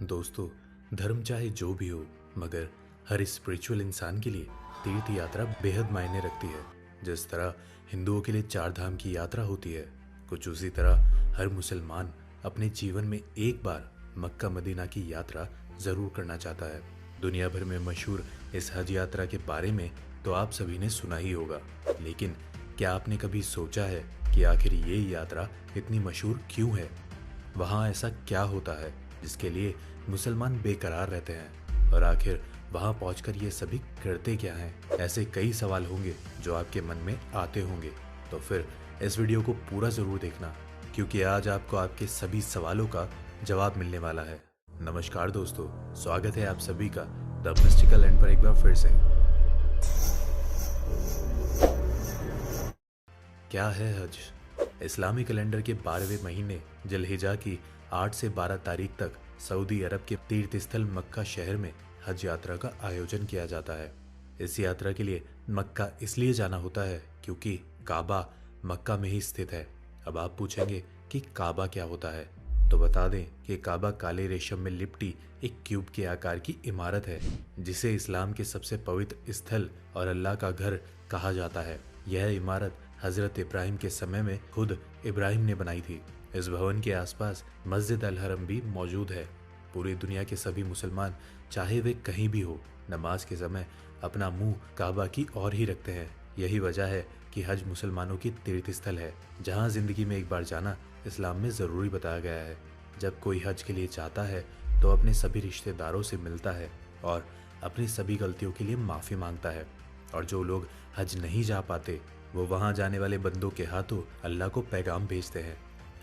दोस्तों, धर्म चाहे जो भी हो, मगर हर स्पिरिचुअल इंसान के लिए तीर्थ यात्रा बेहद मायने रखती है। जिस तरह हिंदुओं के लिए चार धाम की यात्रा होती है, कुछ उसी तरह हर मुसलमान अपने जीवन में एक बार मक्का मदीना की यात्रा ज़रूर करना चाहता है। दुनिया भर में मशहूर इस हज यात्रा के बारे में तो आप सभी ने सुना ही होगा, लेकिन क्या आपने कभी सोचा है कि आखिर ये यात्रा इतनी मशहूर क्यों है? वहाँ ऐसा क्या होता है जिसके लिए मुसलमान बेकरार रहते हैं, और आखिर वहां पहुंचकर ये सभी करते क्या हैं? ऐसे कई सवाल होंगे जो आपके मन में आते होंगे। तो फिर इस वीडियो को पूरा जरूर देखना, क्योंकि आज आपको आपके सभी सवालों का जवाब मिलने वाला है। नमस्कार दोस्तों, स्वागत है आप सभी का द मिस्टिकल लैंड पर एक बार फिर से। क्या है हज? इस्लामी कैलेंडर के 12वें महीने जिलहिजा की 8 से 12 तारीख तक सऊदी अरब के तीर्थ स्थल मक्का शहर में हज यात्रा का आयोजन किया जाता है। इस यात्रा के लिए मक्का इसलिए जाना होता है क्योंकि काबा मक्का में ही स्थित है। अब आप पूछेंगे कि काबा क्या होता है, तो बता दें कि काबा काले रेशम में लिपटी एक क्यूब के आकार की इमारत है, जिसे इस्लाम के सबसे पवित्र स्थल और अल्लाह का घर कहा जाता है। यह इमारत हजरत इब्राहिम के समय में खुद इब्राहिम ने बनाई थी। इस भवन के आसपास मस्जिद अल हरम भी मौजूद है। पूरी दुनिया के सभी मुसलमान, चाहे वे कहीं भी हो, नमाज के समय अपना मुंह काबा की ओर ही रखते हैं। यही वजह है कि हज मुसलमानों की तीर्थ स्थल है, जहां जिंदगी में एक बार जाना इस्लाम में ज़रूरी बताया गया है। जब कोई हज के लिए जाता है तो अपने सभी रिश्तेदारों से मिलता है और अपनी सभी गलतियों के लिए माफ़ी मांगता है। और जो लोग हज नहीं जा पाते, वो वहाँ जाने वाले बंदों के हाथों अल्लाह को पैगाम भेजते हैं।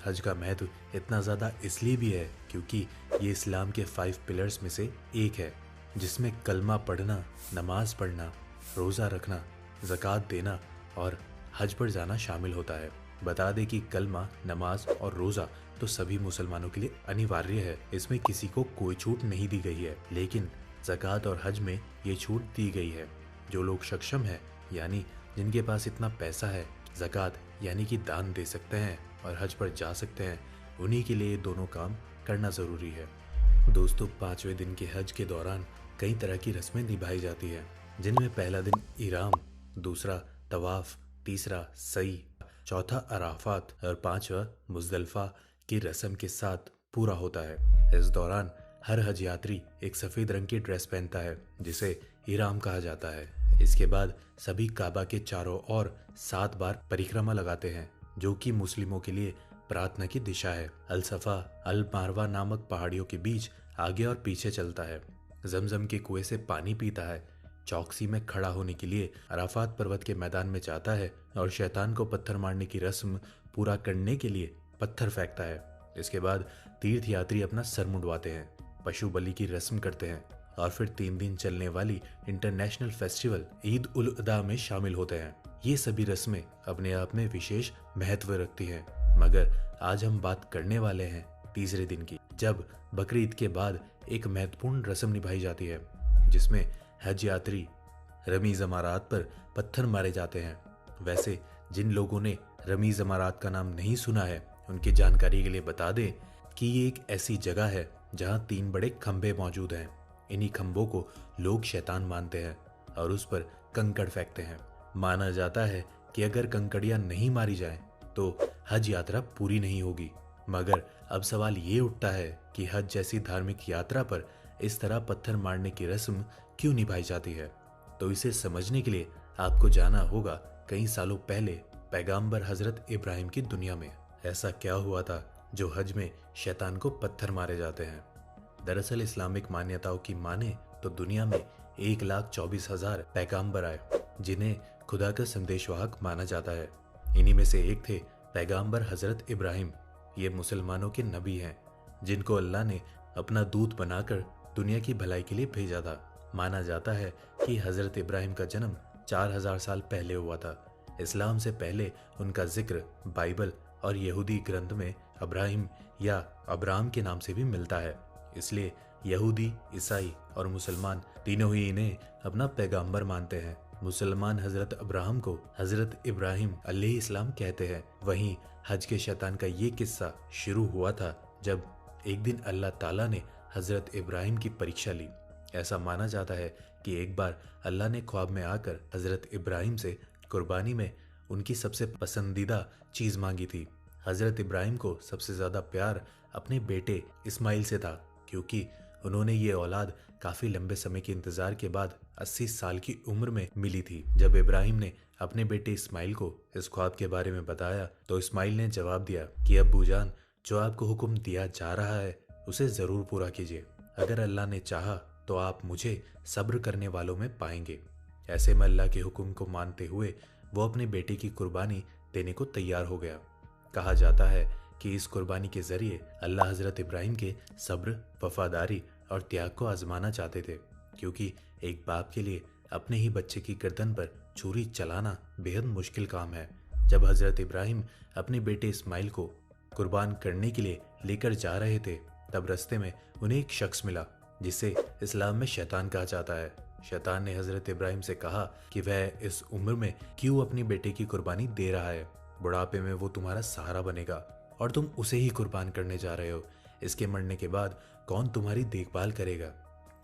हज का महत्व इतना ज़्यादा इसलिए भी है क्योंकि ये इस्लाम के 5 पिलर्स में से एक है, जिसमें कलमा पढ़ना, नमाज पढ़ना, रोज़ा रखना, ज़कात देना और हज पर जाना शामिल होता है। बता दें कि कलमा, नमाज और रोज़ा तो सभी मुसलमानों के लिए अनिवार्य है, इसमें किसी को कोई छूट नहीं दी गई है। लेकिन ज़कात और हज में ये छूट दी गई है। जो लोग सक्षम है, यानी जिनके पास इतना पैसा है, ज़कात यानी कि दान दे सकते हैं और हज पर जा सकते हैं, उन्हीं के लिए दोनों काम करना ज़रूरी है। दोस्तों, 5वें दिन के हज के दौरान कई तरह की रस्में निभाई जाती हैं, जिनमें पहला दिन इराम, दूसरा तवाफ, तीसरा सई, चौथा अराफात और 5वां मुज़दलिफ़ा की रस्म के साथ पूरा होता है। इस दौरान हर हज यात्री एक सफ़ेद रंग की ड्रेस पहनता है, जिसे इराम कहा जाता है। इसके बाद सभी काबा के चारों ओर 7 बार परिक्रमा लगाते हैं, जो कि मुस्लिमों के लिए प्रार्थना की दिशा है। अल सफा अल मारवा नामक पहाड़ियों के बीच आगे और पीछे चलता है, जमजम के कुएं से पानी पीता है, चौकसी में खड़ा होने के लिए अराफात पर्वत के मैदान में जाता है और शैतान को पत्थर मारने की रस्म पूरा करने के लिए पत्थर फेंकता है। इसके बाद तीर्थ यात्री अपना सर मुंडवाते हैं, पशु बलि की रस्म करते हैं और फिर 3 दिन चलने वाली इंटरनेशनल फेस्टिवल ईद उल अदा में शामिल होते हैं। ये सभी रस्में अपने आप में विशेष महत्व रखती हैं, मगर आज हम बात करने वाले हैं तीसरे दिन की, जब बकरीद के बाद एक महत्वपूर्ण रस्म निभाई जाती है, जिसमें हज यात्री रमी ज़मारात पर पत्थर मारे जाते हैं। वैसे जिन लोगों ने रमी ज़मारात का नाम नहीं सुना है, उनकी जानकारी के लिए बता दें कि ये एक ऐसी जगह है जहाँ 3 बड़े खंभे मौजूद हैं। इन्हीं खंभों को लोग शैतान मानते हैं और उस पर कंकड़ फेंकते हैं। माना जाता है कि अगर कंकड़ियां नहीं मारी जाएं तो हज यात्रा पूरी नहीं होगी। मगर अब सवाल ये उठता है कि हज जैसी धार्मिक यात्रा पर इस तरह पत्थर मारने की रस्म क्यों निभाई जाती है? तो इसे समझने के लिए आपको जाना होगा कई सालों पहले पैगंबर हजरत इब्राहिम की दुनिया में। ऐसा क्या हुआ था जो हज में शैतान को पत्थर मारे जाते हैं? दरअसल इस्लामिक मान्यताओं की माने तो दुनिया में 1,24,000 पैगंबर आए, जिन्हें खुदा का संदेशवाहक माना जाता है। इन्हीं में से एक थे पैगंबर हजरत इब्राहिम। ये मुसलमानों के नबी हैं, जिनको अल्लाह ने अपना दूत बनाकर दुनिया की भलाई के लिए भेजा था। माना जाता है कि हजरत इब्राहिम का जन्म 4000 साल पहले हुआ था। इस्लाम से पहले उनका जिक्र बाइबल और यहूदी ग्रंथ में अब्राहिम या अब्राम के नाम से भी मिलता है। इसलिए यहूदी, ईसाई और मुसलमान तीनों ही इन्हें अपना पैगंबर मानते हैं। मुसलमान हजरत अब्राहम को हजरत इब्राहिम अलैहिस्सलाम कहते हैं। वहीं हज के शैतान का ये किस्सा शुरू हुआ था जब एक दिन अल्लाह ताला ने हजरत इब्राहिम की परीक्षा ली। ऐसा माना जाता है कि एक बार अल्लाह ने ख्वाब में आकर हजरत इब्राहिम से कुर्बानी में उनकी सबसे पसंदीदा चीज मांगी थी। हजरत इब्राहिम को सबसे ज्यादा प्यार अपने बेटे इस्माइल से था, क्योंकि उन्होंने ये औलाद काफी लंबे समय के इंतजार के बाद 80 साल की उम्र में मिली थी। जब इब्राहिम ने अपने बेटे इस्माइल को इस ख्वाब के बारे में बताया तो इस्माइल ने जवाब दिया कि अब्बू जान, जो आपको हुक्म दिया जा रहा है उसे जरूर पूरा कीजिए। अगर अल्लाह ने चाहा तो आप मुझे सब्र करने वालों में पाएंगे। ऐसे में अल्लाह के हुक्म को मानते हुए वो अपने बेटे की कुर्बानी देने को तैयार हो गया। कहा जाता है कि इस कुर्बानी के जरिए अल्लाह हजरत इब्राहिम के सब्र, वफादारी और त्याग को आजमाना चाहते थे, क्योंकि एक बाप के लिए अपने ही बच्चे की गर्दन पर छुरी चलाना बेहद मुश्किल काम है। जब हजरत इब्राहिम अपने बेटे इस्माइल को कुर्बान करने के लिए लेकर जा रहे थे, तब रास्ते में उन्हें एक शख्स मिला जिसे इस्लाम में शैतान कहा जाता है। शैतान ने हजरत इब्राहिम से कहा कि वह इस उम्र में क्यों अपनी बेटे की कुर्बानी दे रहा है। बुढ़ापे में वो तुम्हारा सहारा बनेगा और तुम उसे ही कुर्बान करने जा रहे हो। इसके मरने के बाद कौन तुम्हारी देखभाल करेगा।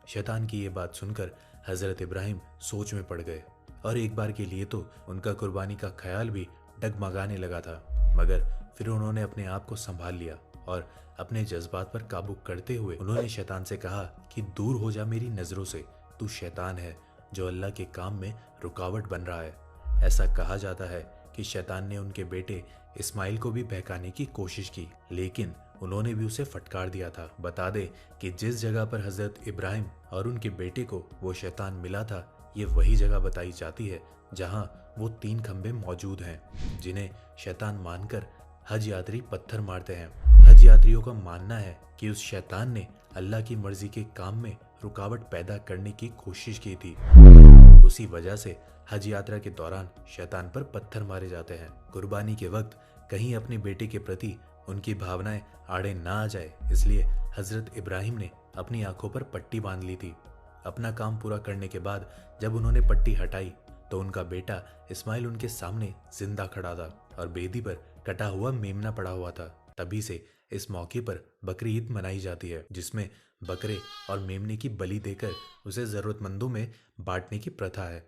शैतान की ये बात सुनकर हजरत इब्राहिम सोच में पड़ गए और एक बार के लिए तो उनका कुर्बानी का ख्याल भी डगमगाने लगा था, मगर फिर उन्होंने अपने आप को संभाल लिया और अपने जज्बात पर काबू करते हुए उन्होंने शैतान से कहा कि दूर हो जा मेरी नजरों से, तू शैतान है जो अल्लाह के काम में रुकावट बन रहा है। ऐसा कहा जाता है कि शैतान ने उनके बेटे इस्माइल को भी बहकाने की कोशिश की, लेकिन उन्होंने भी उसे फटकार दिया था। बता दे कि जिस जगह पर हजरत इब्राहिम और उनके बेटे को वो शैतान मिला था, ये वही जगह बताई जाती है जहां वो 3 खंबे मौजूद हैं, जिन्हें शैतान मानकर हज यात्री पत्थर मारते हैं। हज यात्रियों का मानना है कि उस शैतान ने अल्लाह की मर्जी के काम में रुकावट पैदा करने की कोशिश की थी। उसी वजह से हज यात्रा के दौरान शैतान पर पत्थर मारे जाते हैं। कुर्बानी के वक्त कहीं अपने बेटे के प्रति उनकी भावनाएं आड़े ना आ जाए, इसलिए हजरत इब्राहिम ने अपनी आंखों पर पट्टी बांध ली थी। अपना काम पूरा करने के बाद जब उन्होंने पट्टी हटाई तो उनका बेटा इस्माइल उनके सामने जिंदा खड़ा था और बेदी पर कटा हुआ मेमना पड़ा हुआ था। तभी से इस मौके पर बकरी ईद मनाई जाती है, जिसमें बकरे और मेमने की बलि देकर उसे जरूरतमंदों में बांटने की प्रथा है।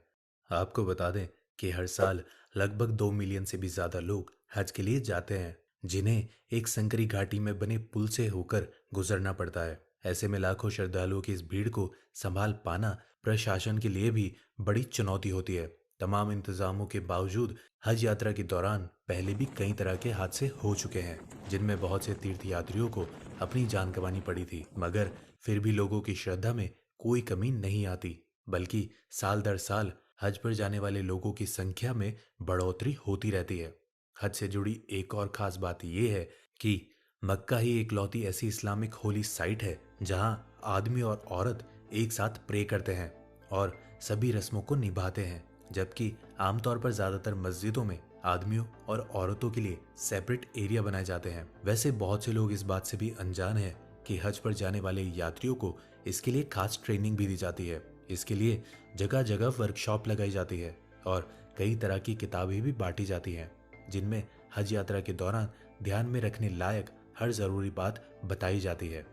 आपको बता दें कि हर साल लगभग 2 मिलियन से भी ज्यादा लोग हज के लिए जाते हैं, जिन्हें एक संकरी घाटी में बने पुल से होकर गुजरना पड़ता है। ऐसे में लाखों श्रद्धालुओं की इस भीड़ को संभाल पाना प्रशासन के लिए भी बड़ी चुनौती होती है। तमाम इंतजामों के बावजूद हज यात्रा के दौरान पहले भी कई तरह के हादसे हो चुके हैं, जिनमें बहुत से तीर्थ यात्रियों को अपनी जान गंवानी पड़ी थी, मगर फिर भी लोगों की श्रद्धा में कोई कमी नहीं आती, बल्कि साल दर साल हज पर जाने वाले लोगों की संख्या में बढ़ोतरी होती रहती है। हज से जुड़ी एक और खास बात यह है कि मक्का ही इकलौती ऐसी इस्लामिक होली साइट है जहां आदमी और औरत एक साथ प्रे करते हैं और सभी रस्मों को निभाते हैं, जबकि आमतौर पर ज्यादातर मस्जिदों में आदमियों और औरतों के लिए सेपरेट एरिया बनाए जाते हैं। वैसे बहुत से लोग इस बात से भी अनजान हैं कि हज पर जाने वाले यात्रियों को इसके लिए खास ट्रेनिंग भी दी जाती है। इसके लिए जगह जगह वर्कशॉप लगाई जाती है और कई तरह की किताबें भी बांटी जाती हैं, जिनमें हज यात्रा के दौरान ध्यान में रखने लायक हर जरूरी बात बताई जाती है।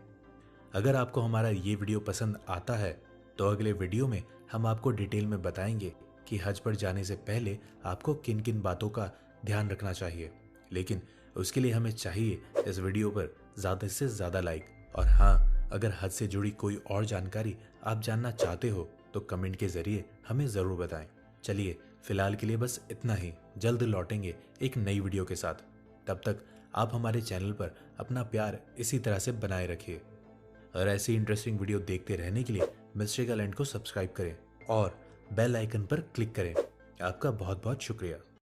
अगर आपको हमारा ये वीडियो पसंद आता है तो अगले वीडियो में हम आपको डिटेल में बताएंगे कि हज पर जाने से पहले आपको किन किन बातों का ध्यान रखना चाहिए। लेकिन उसके लिए हमें चाहिए इस वीडियो पर ज्यादा से ज्यादा लाइक, और हाँ, अगर हज से जुड़ी कोई और जानकारी आप जानना चाहते हो तो कमेंट के जरिए हमें जरूर बताएं। चलिए फिलहाल के लिए बस इतना ही, जल्द लौटेंगे एक नई वीडियो के साथ। तब तक आप हमारे चैनल पर अपना प्यार इसी तरह से बनाए रखिए और ऐसी इंटरेस्टिंग वीडियो देखते रहने के लिए मिस्ट्रिकल लैंड को सब्सक्राइब करें और बेल आइकन पर क्लिक करें। आपका बहुत बहुत शुक्रिया।